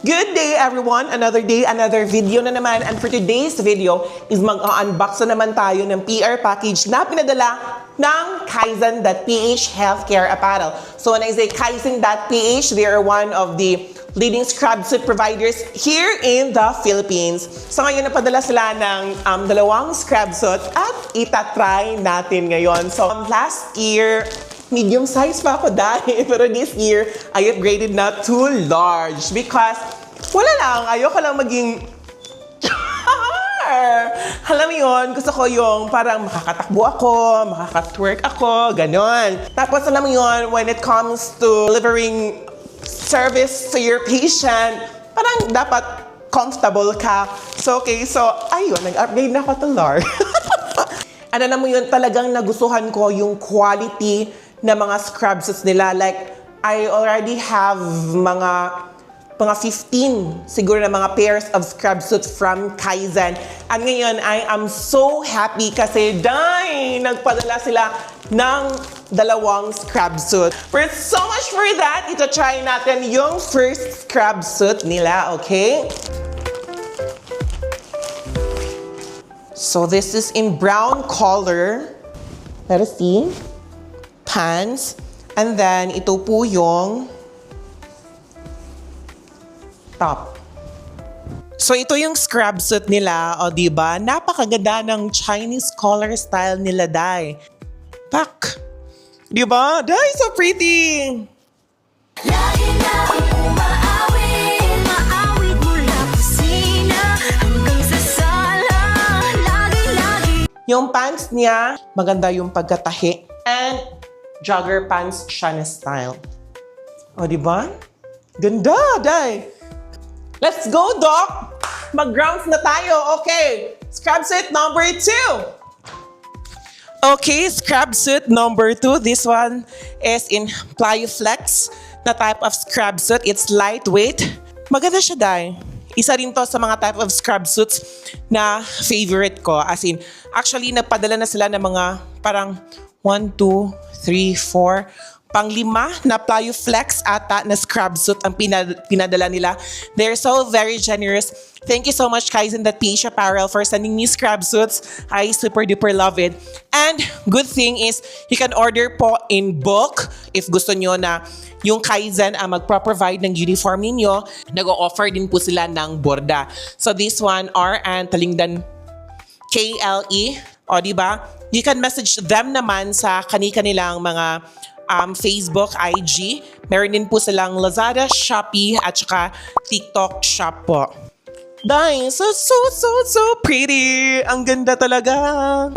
Good day everyone! Another day, another video na naman. And for today's video is mag-unbox na naman tayo ng PR package na pinadala ng Kaizen.ph Healthcare Apparel. So when I say Kaizen.ph, they are one of the leading scrub suit providers here in the Philippines. So ngayon napadala sila ng dalawang scrub suit at itatry natin ngayon. So last year, medium size pa ako dahil. Pero this year, I upgraded na to large because wala lang, ayoko lang maging alam mo yun, gusto ko yung parang makakatakbo ako, makakatwerk ako, ganon. Tapos alam mo yun, when it comes to delivering service to your patient, parang dapat comfortable ka. So okay, so ayun, nag-upgrade na ako to large. And alam mo yun, talagang nagustuhan ko yung quality na mga scrub suits nila. Like, I already have mga 15 siguro na mga pairs of scrub suits from Kaizen. At ngayon, I am so happy kasi nagpadala sila ng dalawang scrub suit. But so much for that, ito try natin yung first scrub suit nila, okay? So this is in brown color. Let us see. Pants. And then, ito po yung top. So, ito yung scrub suit nila. O, diba? Napakaganda ng Chinese collar style nila, Dai. Pak! Diba? Dai, so pretty! Lagi na umaawit, maawit mula kusina hanggang sa sala. Lagi. Yung pants niya, maganda yung pagkatahi. And jogger pants siya na style. O, diba? Ganda, Dai! Let's go, Doc! Mag-grounds na tayo. Okay, scrub suit number 2. Okay, scrub suit number 2. This one is in Plyoflex na type of scrub suit. It's lightweight. Maganda siya, Dai. Isa rin to sa mga type of scrub suits na favorite ko. As in, actually, nagpadala na sila ng mga parang 1, 2, 3, 4, pang-5 na Plyoflex ata na scrub suit ang pinadala nila. They're so very generous. Thank you so much, Kaizen.ph Apparel, for sending me scrub suits. I super duper love it. And good thing is, you can order po in bulk if gusto nyo na yung Kaizen ang magpro-provide ng uniform ninyo. Nag-o-offer din po sila ng borda. So this one are and Talingdan KLE. O diba? You can message them naman sa kanilang mga Facebook, IG. Meron din po silang Lazada, Shopee, at saka TikTok shop po. Dai, so pretty! Ang ganda talaga!